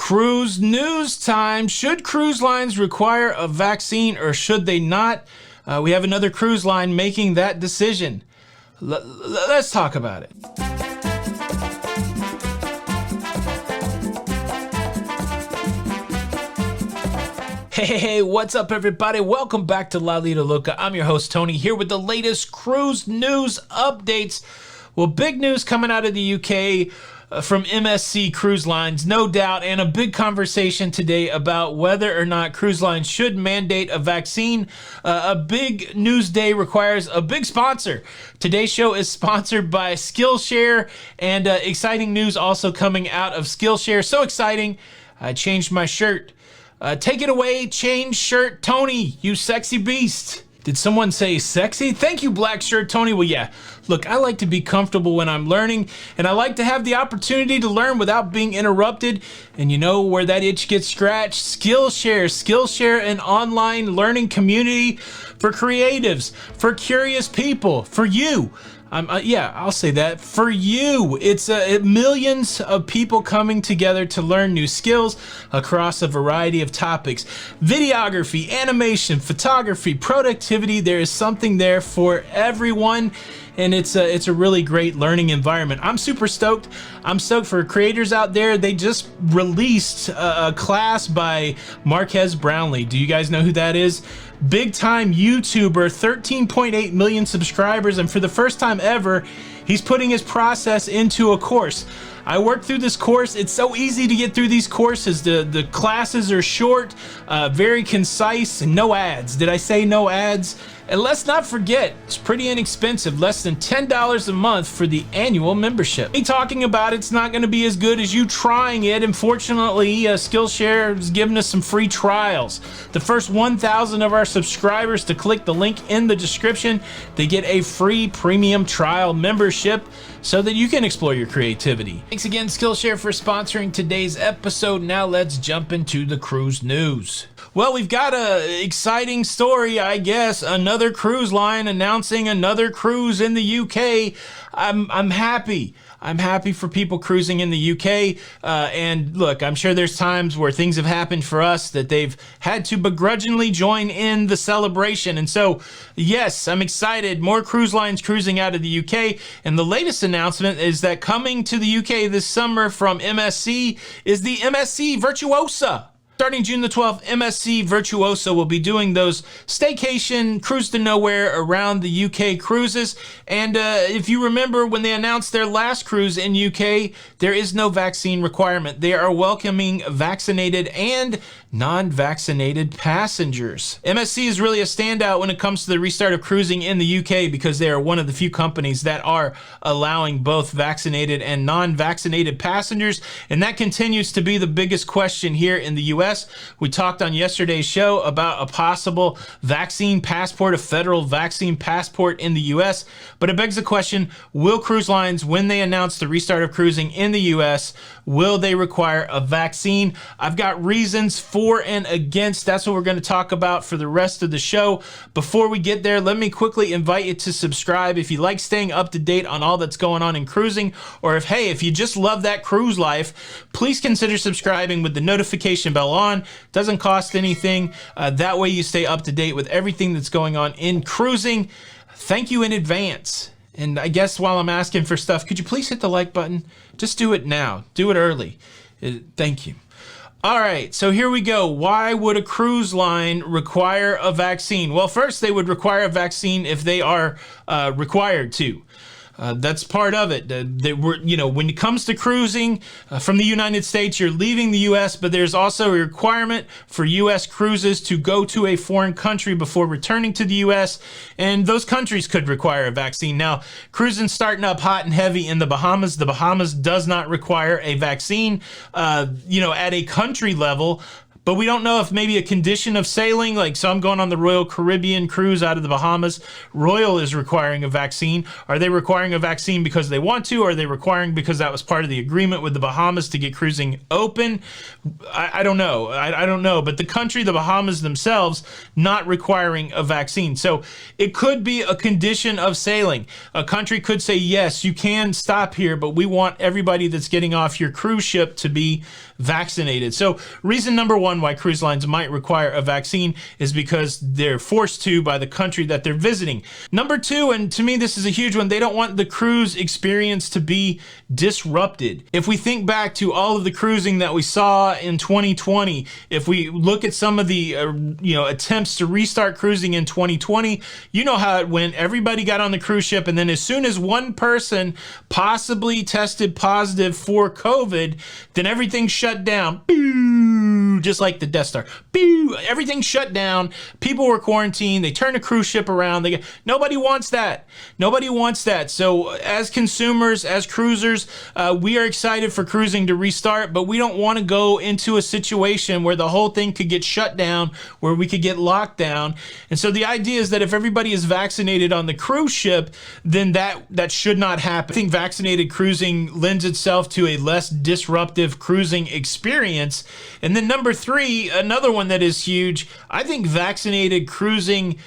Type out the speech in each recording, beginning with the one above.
Cruise news time. Should cruise lines require a vaccine or should they not? We have another cruise line making that decision. Let's talk about it. Hey, what's up everybody? Welcome back to Lido Loca. I'm your host Tony here with the latest cruise news updates. Well, big news coming out of the UK from MSC Cruise Lines, no doubt, and a big conversation today about whether or not cruise lines should mandate a vaccine. A big news day requires a big sponsor. Today's show is sponsored by Skillshare, and exciting news also coming out of Skillshare. So exciting, I changed my shirt. Take it away, change shirt Tony, you sexy beast. Did someone say sexy? Thank you, Black Shirt Tony. Well, yeah, look, I like to be comfortable when I'm learning, and I like to have the opportunity to learn without being interrupted. And you know where that itch gets scratched? Skillshare. Skillshare, an online learning community for creatives, for curious people, for you. Yeah, I'll say that. For you, it's millions of people coming together to learn new skills across a variety of topics. Videography, animation, photography, productivity. There is something there for everyone. And it's a really great learning environment. I'm super stoked. I'm stoked for creators out there. They just released a class by Marques Brownlee. Do you guys know who that is? Big time YouTuber, 13.8 million subscribers, and for the first time ever, he's putting his process into a course. I worked through this course. It's so easy to get through these courses. The classes are short, very concise, and no ads. Did I say no ads? And let's not forget, it's pretty inexpensive, less than $10 a month for the annual membership. Me talking about it's not gonna be as good as you trying it. Unfortunately, Skillshare is giving us some free trials. The first 1,000 of our subscribers to click the link in the description, they get a free premium trial membership so that you can explore your creativity. Thanks again, Skillshare, for sponsoring today's episode. Now let's jump into the cruise news. Well, we've got an exciting story, I guess. Another cruise line announcing another cruise in the UK. I'm happy. I'm happy for people cruising in the UK. And look, I'm sure there's times where things have happened for us that they've had to begrudgingly join in the celebration. And so, yes, I'm excited. More cruise lines cruising out of the UK. And the latest announcement is that coming to the UK this summer from MSC is the MSC Virtuosa. Starting June the 12th, MSC Virtuosa will be doing those staycation cruise to nowhere around the UK cruises. And if you remember when they announced their last cruise in UK, there is no vaccine requirement. They are welcoming vaccinated and non-vaccinated passengers. MSC is really a standout when it comes to the restart of cruising in the UK because they are one of the few companies that are allowing both vaccinated and non-vaccinated passengers. And that continues to be the biggest question here in the US. We talked on yesterday's show about a possible vaccine passport, a federal vaccine passport in the US. But it begs the question, will cruise lines, when they announce the restart of cruising in the US, will they require a vaccine? I've got reasons for and against. That's what we're going to talk about for the rest of the show. Before we get there, let me quickly invite you to subscribe if you like staying up to date on all that's going on in cruising, or if you just love that cruise life, please consider subscribing with the notification bell on. Doesn't cost anything. That way you stay up to date with everything that's going on in cruising. Thank you in advance. And I guess while I'm asking for stuff, could you please hit the like button? Just do it now. Do it early. Thank you. All right, so here we go. Why would a cruise line require a vaccine? Well, first, they would require a vaccine if they are required to. That's part of it. When it comes to cruising from the United States, you're leaving the U.S., but there's also a requirement for U.S. cruises to go to a foreign country before returning to the U.S., and those countries could require a vaccine. Now, cruising starting up hot and heavy in the Bahamas. The Bahamas does not require a vaccine, at a country level. but we don't know if maybe a condition of sailing, like, so I'm going on the Royal Caribbean cruise out of the Bahamas. Royal is requiring a vaccine. Are they requiring a vaccine because they want to, or are they requiring because that was part of the agreement with the Bahamas to get cruising open? I don't know. I don't know. But the country, the Bahamas themselves, not requiring a vaccine. So it could be a condition of sailing. A country could say, yes, you can stop here, but we want everybody that's getting off your cruise ship to be vaccinated. So reason number one why cruise lines might require a vaccine is because they're forced to by the country that they're visiting. Number two, and to me this is a huge one, they don't want the cruise experience to be disrupted. If we think back to all of the cruising that we saw in 2020, if we look at some of the attempts to restart cruising in 2020, you know how it went. Everybody got on the cruise ship, and then as soon as one person possibly tested positive for COVID, then everything shut down. Boo! Just like the Death Star. Boo! Everything shut down. People were quarantined. They turned a cruise ship around. Nobody wants that. Nobody wants that. So as consumers, as cruisers, we are excited for cruising to restart, but we don't want to go into a situation where the whole thing could get shut down, where we could get locked down. And so the idea is that if everybody is vaccinated on the cruise ship, then that should not happen. I think vaccinated cruising lends itself to a less disruptive cruising experience. And then number three, another one that is huge, I think vaccinated cruising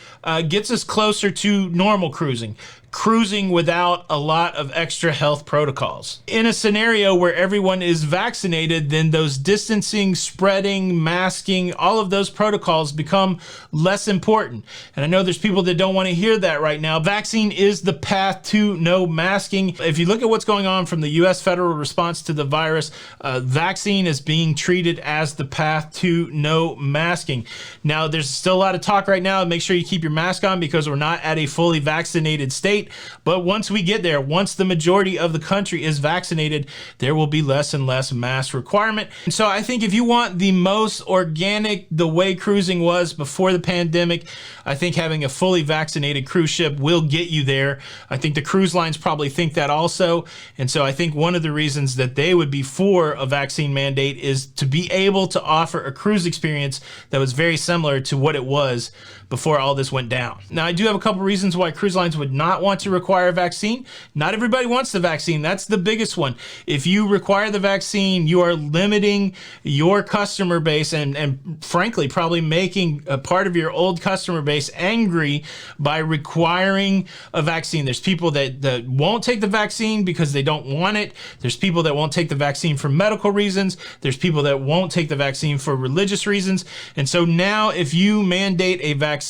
gets us closer to normal cruising without a lot of extra health protocols. In a scenario where everyone is vaccinated, then those distancing, spreading, masking, all of those protocols become less important. And I know there's people that don't want to hear that right now. Vaccine is the path to no masking. If you look at what's going on from the U.S. federal response to the virus, vaccine is being treated as the path to no masking. Now, there's still a lot of talk right now. Make sure you keep your mask on because we're not at a fully vaccinated state. But once we get there, once the majority of the country is vaccinated, there will be less and less mask requirement. And so I think if you want the most organic, the way cruising was before the pandemic, I think having a fully vaccinated cruise ship will get you there. I think the cruise lines probably think that also. And so I think one of the reasons that they would be for a vaccine mandate is to be able to offer a cruise experience that was very similar to what it was before all this went down. Now, I do have a couple reasons why cruise lines would not want to require a vaccine. Not everybody wants the vaccine. That's the biggest one. If you require the vaccine, you are limiting your customer base and frankly, probably making a part of your old customer base angry by requiring a vaccine. There's people that won't take the vaccine because they don't want it. There's people that won't take the vaccine for medical reasons. There's people that won't take the vaccine for religious reasons. And so now if you mandate a vaccine,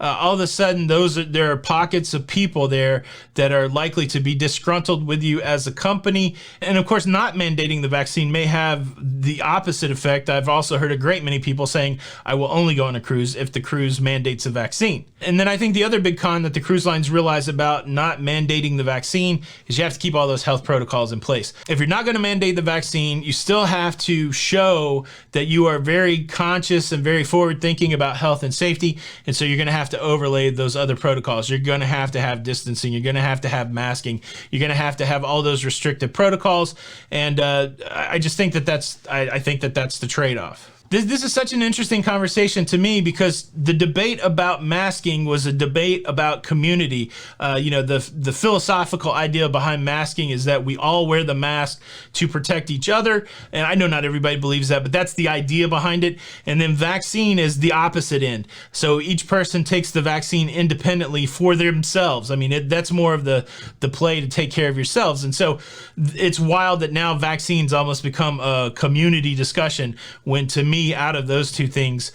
all of a sudden there are pockets of people there that are likely to be disgruntled with you as a company. And of course, not mandating the vaccine may have the opposite effect. I've also heard a great many people saying, I will only go on a cruise if the cruise mandates a vaccine. And then I think the other big con that the cruise lines realize about not mandating the vaccine is you have to keep all those health protocols in place. If you're not going to mandate the vaccine, you still have to show that you are very conscious and very forward thinking about health and safety. And so you're going to have to overlay those other protocols. You're going to have distancing. You're going to have masking. You're going to have all those restrictive protocols. And I just think that's the trade-off. This is such an interesting conversation to me because the debate about masking was a debate about community. The philosophical idea behind masking is that we all wear the mask to protect each other. And I know not everybody believes that, but that's the idea behind it. And then vaccine is the opposite end. So each person takes the vaccine independently for themselves. I mean, that's more of the play to take care of yourselves. And so it's wild that now vaccines almost become a community discussion when, to me, out of those two things,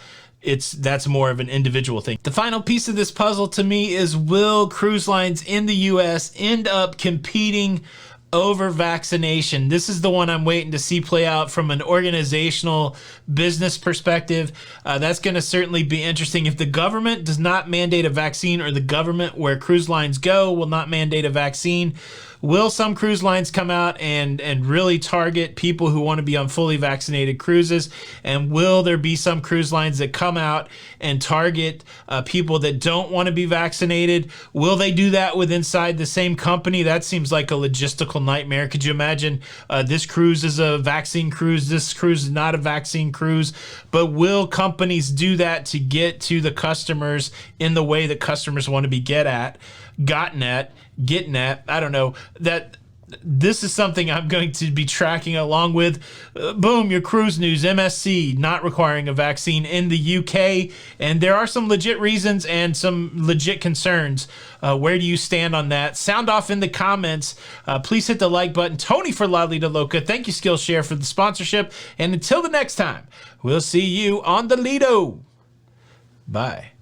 that's more of an individual thing. The final piece of this puzzle to me is, will cruise lines in the US end up competing over vaccination? This is the one I'm waiting to see play out from an organizational business perspective. That's going to certainly be interesting. If the government does not mandate a vaccine, or the government where cruise lines go will not mandate a vaccine, Will some cruise lines come out and really target people who want to be on fully vaccinated cruises? And will there be some cruise lines that come out and target people that don't want to be vaccinated? Will they do that with inside the same company? That seems like a logistical nightmare. Could you imagine this cruise is a vaccine cruise, this cruise is not a vaccine cruise? But will companies do that to get to the customers in the way that customers want to be getting at? I don't know. That this is something I'm going to be tracking along with. Boom, your cruise news. MSC not requiring a vaccine in the UK. And there are some legit reasons and some legit concerns. Where do you stand on that? Sound off in the comments. Please hit the like button. Tony for Lido Loca. Thank you, Skillshare, for the sponsorship. And until the next time, we'll see you on the Lido. Bye.